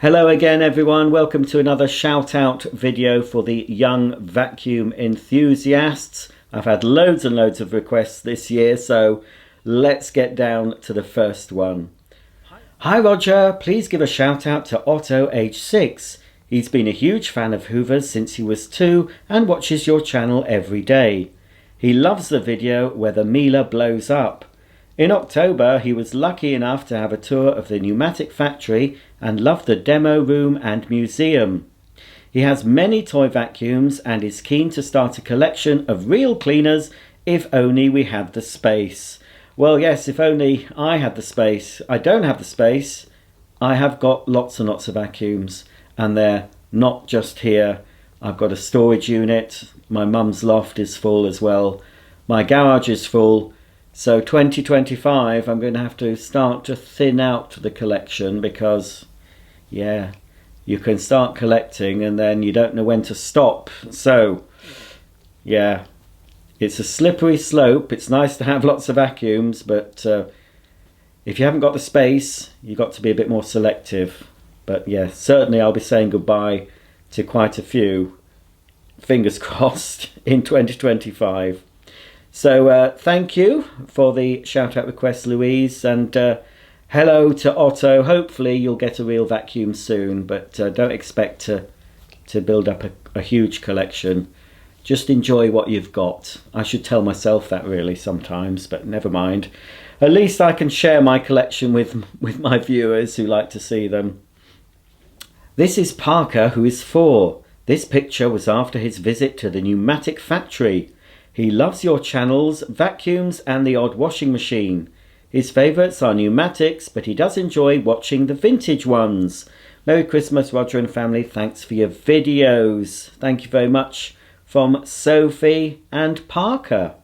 Hello again everyone, welcome to another shout out video for the young vacuum enthusiasts. I've had loads and loads of requests this year, so let's get down to the first one. Hi Roger, please give a shout out to Otto, age 6. He's been a huge fan of Hoovers since he was 2 and watches your channel every day. He loves the video where the Mila blows up. In October, he was lucky enough to have a tour of the pneumatic factory and loved the demo room and museum. He has many toy vacuums and is keen to start a collection of real cleaners if only we had the space. Well, yes, if only I had the space. I don't have the space. I have got lots and lots of vacuums, and they're not just here. I've got a storage unit. My mum's loft is full as well. My garage is full. So 2025, I'm going to have to start to thin out the collection because, yeah, you can start collecting and then you don't know when to stop. So, yeah, it's a slippery slope. It's nice to have lots of vacuums, but if you haven't got the space, you've got to be a bit more selective. But yeah, certainly I'll be saying goodbye to quite a few, fingers crossed, in 2025. So thank you for the shout out request, Louise, and hello to Otto. Hopefully you'll get a real vacuum soon, but don't expect to build up a huge collection. Just enjoy what you've got. I should tell myself that really sometimes, but never mind. At least I can share my collection with my viewers who like to see them. This is Parker, who is 4. This picture was after his visit to the pneumatic factory. He loves your channels, vacuums and the odd washing machine. His favourites are pneumatics, but he does enjoy watching the vintage ones. Merry Christmas, Roger and family. Thanks for your videos. Thank you very much from Sophie and Parker.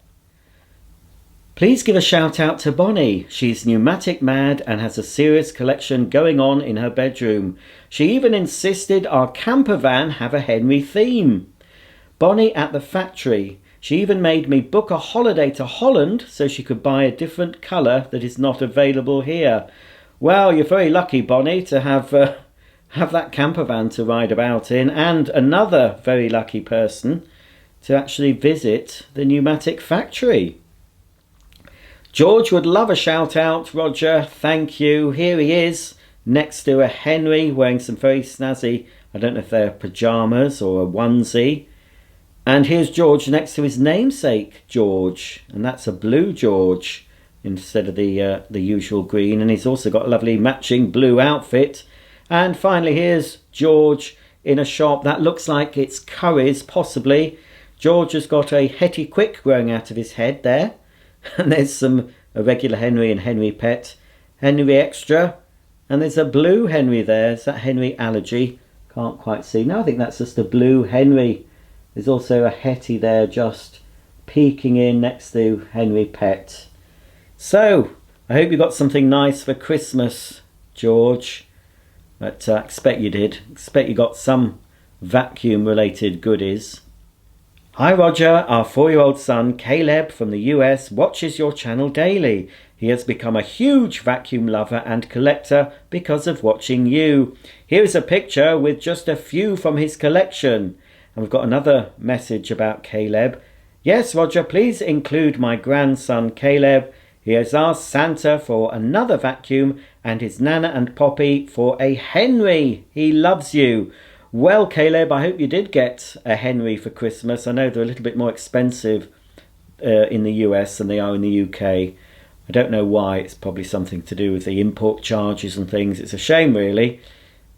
Please give a shout out to Bonnie. She's pneumatic mad and has a serious collection going on in her bedroom. She even insisted our camper van have a Henry theme. Bonnie at the factory. She even made me book a holiday to Holland so she could buy a different colour that is not available here. Well, you're very lucky, Bonnie, to have that camper van to ride about in, and another very lucky person to actually visit the pneumatic factory. George would love a shout out, Roger. Thank you. Here he is, next to a Henry, wearing some very snazzy, I don't know if they're pyjamas or a onesie. And here's George next to his namesake, George. And that's a blue George instead of the usual green. And he's also got a lovely matching blue outfit. And finally, here's George in a shop that looks like it's Curry's, possibly. George has got a Hetty Quick growing out of his head there. And there's a regular Henry and Henry Pet. Henry Extra. And there's a blue Henry there. Is that Henry Allergy? Can't quite see. No, I think that's just a blue Henry. There's also a Hetty there just peeking in next to Henry Pet. So, I hope you got something nice for Christmas, George. But I expect you did. Expect you got some vacuum-related goodies. Hi Roger, our 4-year-old son Caleb from the US watches your channel daily. He has become a huge vacuum lover and collector because of watching you. Here is a picture with just a few from his collection. And we've got another message about Caleb. Yes, Roger, please include my grandson Caleb. He has asked Santa for another vacuum and his Nana and Poppy for a Henry. He loves you. Well, Caleb, I hope you did get a Henry for Christmas. I know they're a little bit more expensive in the US than they are in the UK. I don't know why. It's probably something to do with the import charges and things. It's a shame, really,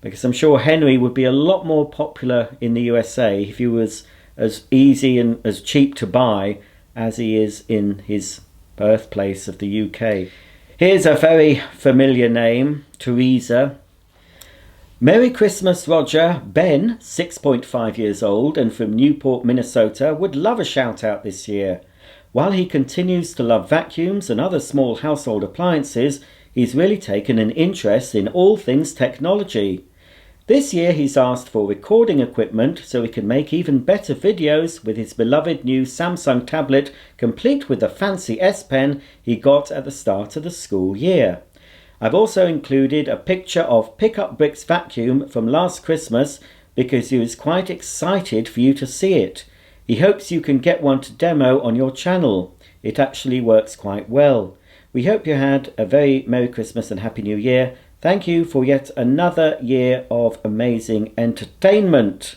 because I'm sure Henry would be a lot more popular in the USA if he was as easy and as cheap to buy as he is in his birthplace of the UK. Here's a very familiar name, Teresa. Merry Christmas, Roger. Ben, 6.5 years old and from Newport, Minnesota, would love a shout out this year. While he continues to love vacuums and other small household appliances, he's really taken an interest in all things technology. This year he's asked for recording equipment so he can make even better videos with his beloved new Samsung tablet, complete with the fancy S Pen he got at the start of the school year. I've also included a picture of Pick Up Bricks vacuum from last Christmas because he was quite excited for you to see it. He hopes you can get one to demo on your channel. It actually works quite well. We hope you had a very Merry Christmas and Happy New Year. Thank you for yet another year of amazing entertainment.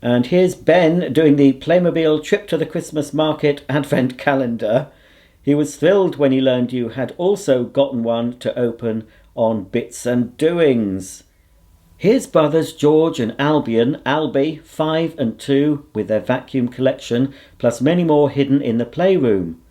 And here's Ben doing the Playmobil Trip to the Christmas Market Advent Calendar. He was thrilled when he learned you had also gotten one to open on Bits and Doings. Here's brothers George and Albie, 5 and 2, with their vacuum collection, plus many more hidden in the playroom.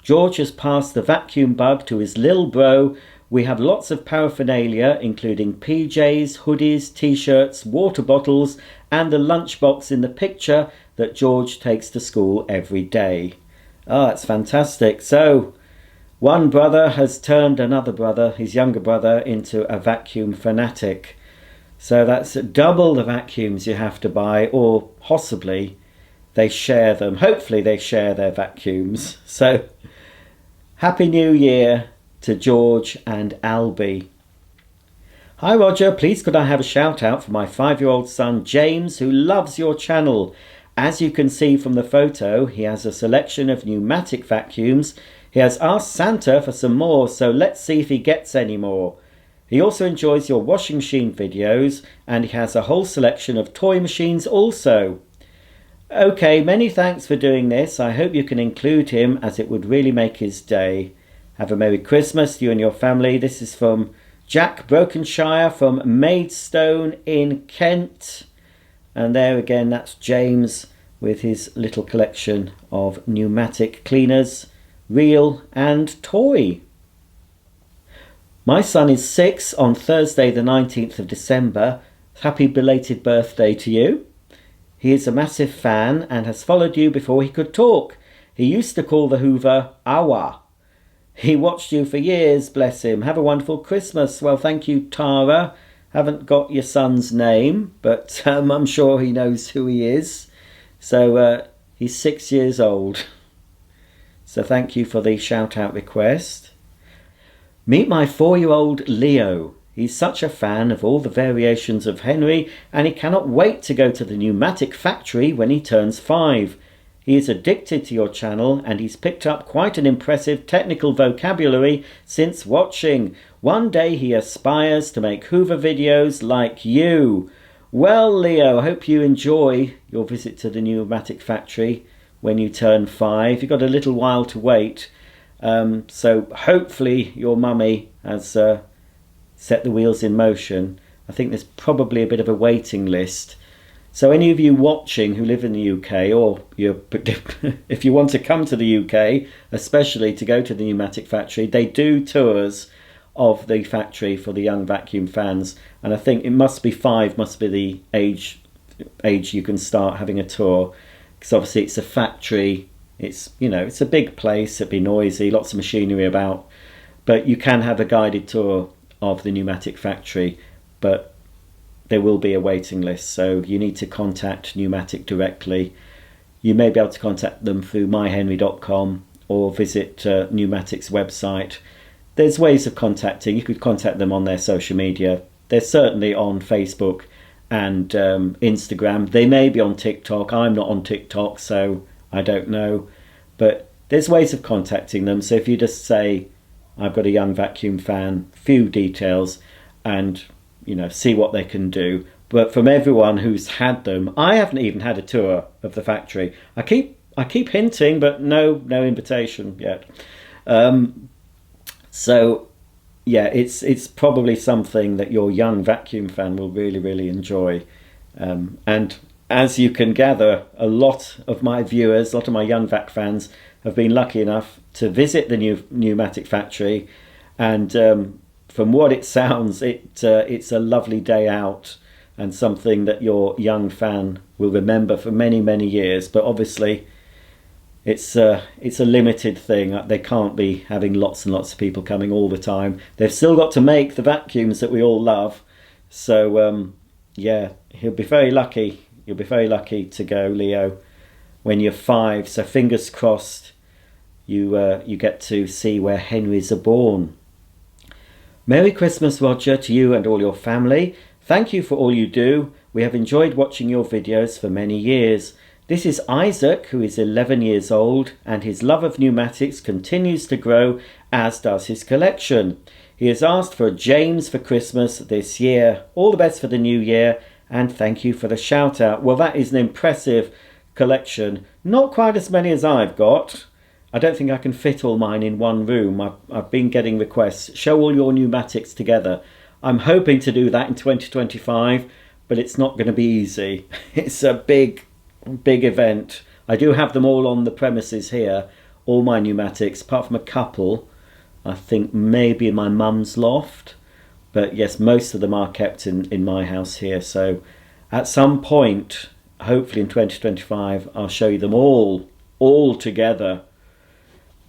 George has passed the vacuum bug to his lil bro. We have lots of paraphernalia, including PJs, hoodies, t-shirts, water bottles, and the lunchbox in the picture that George takes to school every day. Ah, it's fantastic. So, one brother has turned another brother, his younger brother, into a vacuum fanatic. So that's double the vacuums you have to buy, or possibly they share them. Hopefully they share their vacuums. So, Happy New Year to George and Albie. Hi Roger, please could I have a shout out for my 5-year-old son James, who loves your channel. As you can see from the photo, he has a selection of pneumatic vacuums. He has asked Santa for some more, so let's see if he gets any more. He also enjoys your washing machine videos, and he has a whole selection of toy machines also. Okay, many thanks for doing this. I hope you can include him, as it would really make his day. Have a Merry Christmas to you and your family. This is from Jack Brokenshire from Maidstone in Kent. And there again, that's James with his little collection of pneumatic cleaners, real and toy. My son is 6 on Thursday the 19th of December. Happy belated birthday to you. He is a massive fan and has followed you before he could talk. He used to call the Hoover Awa. He watched you for years, bless him. Have a wonderful Christmas. Well, thank you, Tara. Haven't got your son's name, but I'm sure he knows who he is. So he's 6 years old. So thank you for the shout-out request. Meet my 4-year-old Leo. He's such a fan of all the variations of Henry, and he cannot wait to go to the pneumatic factory when he turns 5. He is addicted to your channel, and he's picked up quite an impressive technical vocabulary since watching. One day he aspires to make Hoover videos like you. Well, Leo, I hope you enjoy your visit to the pneumatic factory when you turn 5. You've got a little while to wait. So hopefully your mummy has set the wheels in motion. I think there's probably a bit of a waiting list. So any of you watching who live in the UK, or if you want to come to the UK, especially to go to the pneumatic factory, they do tours of the factory for the young vacuum fans. And I think it must be 5, must be the age you can start having a tour. Because obviously it's a factory, it's, you know, it's a big place, it'd be noisy, lots of machinery about. But you can have a guided tour of the pneumatic factory, but there will be a waiting list, so you need to contact Pneumatic directly. You may be able to contact them through myhenry.com or visit Pneumatic's website. There's ways of contacting. You could contact them on their social media. They're certainly on Facebook and Instagram. They may be on TikTok. I'm not on TikTok, so I don't know. But there's ways of contacting them. So if you just say, I've got a young vacuum fan, few details, and you know, see what they can do. But from everyone who's had them, I haven't even had a tour of the factory. I keep hinting, but no invitation yet. So yeah, it's probably something that your young vacuum fan will really enjoy. And as you can gather, a lot of my viewers, a lot of my young vac fans have been lucky enough to visit the new pneumatic factory, and from what it sounds, it's a lovely day out and something that your young fan will remember for many years. But obviously it's a limited thing. They can't be having lots and lots of people coming all the time. They've still got to make the vacuums that we all love. So yeah, he'll be very lucky. You'll be very lucky to go, Leo, when you're 5. So fingers crossed you get to see where Henrys are born. Merry Christmas, Roger, to you and all your family. Thank you for all you do. We have enjoyed watching your videos for many years. This is Isaac, who is 11 years old, and his love of pneumatics continues to grow, as does his collection. He has asked for a James for Christmas this year. All the best for the new year, and thank you for the shout out. Well, that is an impressive collection. Not quite as many as I've got. I don't think I can fit all mine in one room. I've been getting requests. Show all your pneumatics together. I'm hoping to do that in 2025, but it's not going to be easy. It's a big event. I do have them all on the premises here, all my pneumatics, apart from a couple, I think maybe in my mum's loft. But yes, most of them are kept in my house here. So at some point, hopefully in 2025, I'll show you them all together.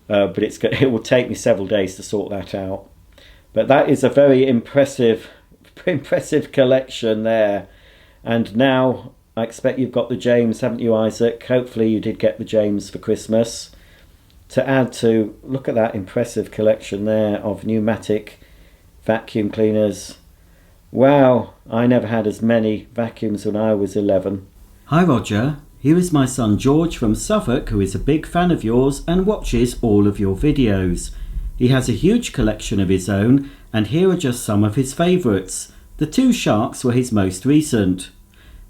But it will take me several days to sort that out. But that is a very impressive collection there. And now I expect you've got the James, haven't you, Isaac? Hopefully you did get the James for Christmas. To add to, look at that impressive collection there of pneumatic vacuum cleaners. Wow, I never had as many vacuums when I was 11. Hi Roger. Here is my son George from Suffolk, who is a big fan of yours and watches all of your videos. He has a huge collection of his own, and here are just some of his favourites. The two sharks were his most recent.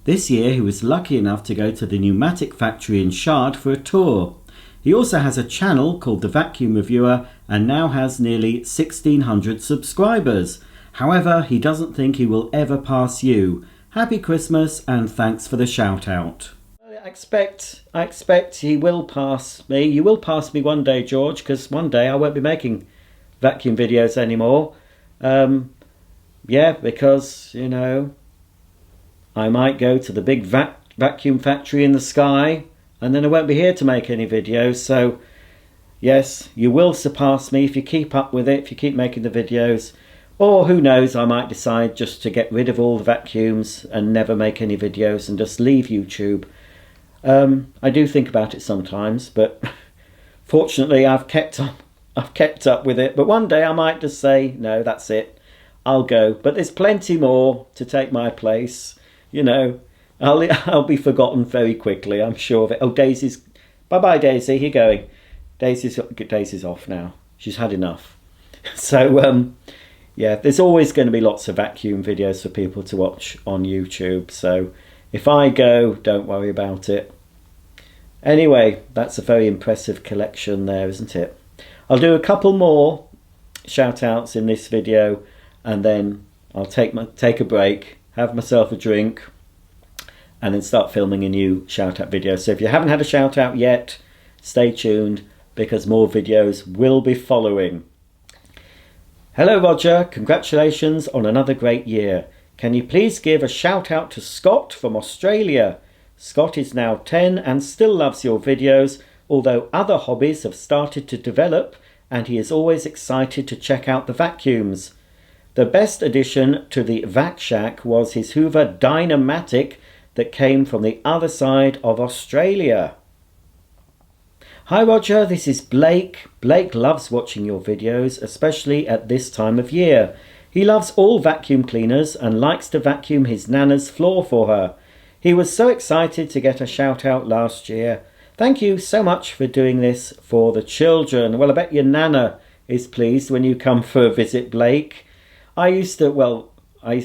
This year he was lucky enough to go to the pneumatic factory in Shard for a tour. He also has a channel called The Vacuum Reviewer and now has nearly 1,600 subscribers. However, he doesn't think he will ever pass you. Happy Christmas and thanks for the shout out. I expect he will pass me. You will pass me one day, George, because one day I won't be making vacuum videos anymore. Yeah, because, you know, I might go to the big vacuum factory in the sky and then I won't be here to make any videos. So, yes, you will surpass me if you keep up with it, if you keep making the videos. Or who knows, I might decide just to get rid of all the vacuums and never make any videos and just leave YouTube. I do think about it sometimes, but fortunately I've kept up with it. But one day I might just say, no, that's it, I'll go. But there's plenty more to take my place. You know, I'll be forgotten very quickly, I'm sure of it. Oh, Daisy's, bye-bye Daisy, you're going. Daisy's off now. She's had enough. So, yeah, there's always going to be lots of vacuum videos for people to watch on YouTube. So if I go, don't worry about it. Anyway, that's a very impressive collection there, isn't it? I'll do a couple more shout outs in this video and then I'll take a break, have myself a drink and then start filming a new shout out video. So if you haven't had a shout out yet, stay tuned because more videos will be following. Hello Roger, congratulations on another great year. Can you please give a shout out to Scott from Australia? Scott is now 10 and still loves your videos, although other hobbies have started to develop and he is always excited to check out the vacuums. The best addition to the Vac Shack was his Hoover Dynamatic that came from the other side of Australia. Hi Roger, this is Blake. Blake loves watching your videos, especially at this time of year. He loves all vacuum cleaners and likes to vacuum his Nana's floor for her. He was so excited to get a shout out last year. Thank you so much for doing this for the children. Well, I bet your Nana is pleased when you come for a visit, Blake. I used to, well, I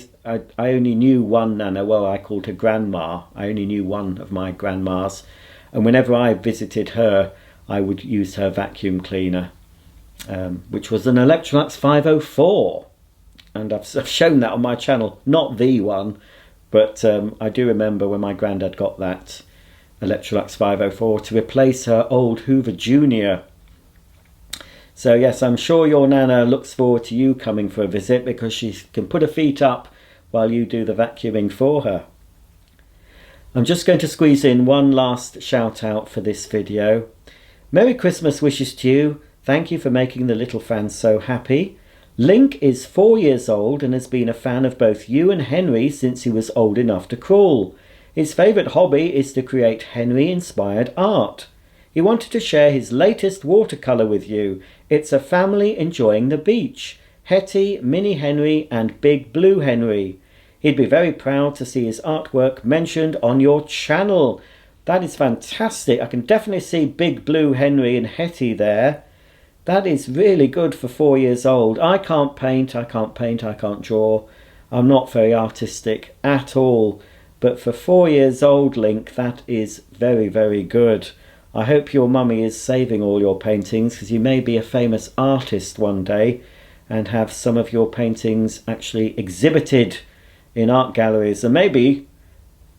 only knew one Nana. Well, I called her Grandma. I only knew one of my grandmas. And whenever I visited her, I would use her vacuum cleaner, which was an Electrolux 504. And I've shown that on my channel. Not the one, but I do remember when my granddad got that Electrolux 504 to replace her old Hoover Junior. So yes, I'm sure your Nana looks forward to you coming for a visit because she can put her feet up while you do the vacuuming for her. I'm just going to squeeze in one last shout out for this video. Merry Christmas wishes to you. Thank you for making the little fans so happy. Link is 4 years old and has been a fan of both you and Henry since he was old enough to crawl. His favourite hobby is to create Henry-inspired art. He wanted to share his latest watercolour with you. It's a family enjoying the beach. Hetty, Mini Henry and Big Blue Henry. He'd be very proud to see his artwork mentioned on your channel. That is fantastic. I can definitely see Big Blue Henry and Hetty there. That is really good for 4 years old. I can't paint, I can't draw. I'm not very artistic at all. But for 4 years old, Link, that is very, very good. I hope your mummy is saving all your paintings, because you may be a famous artist one day and have some of your paintings actually exhibited in art galleries. And maybe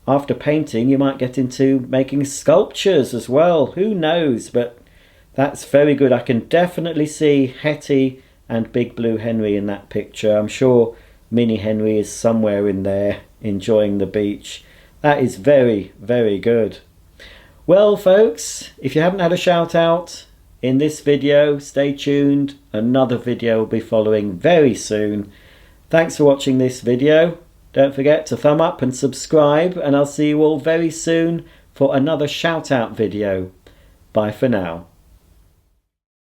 after painting you might get into making sculptures as well. Who knows? But that's very good. I can definitely see Hetty and Big Blue Henry in that picture. I'm sure Mini Henry is somewhere in there enjoying the beach. That is very, very good. Well, folks, if you haven't had a shout out in this video, stay tuned. Another video will be following very soon. Thanks for watching this video. Don't forget to thumb up and subscribe, and I'll see you all very soon for another shout out video. Bye for now.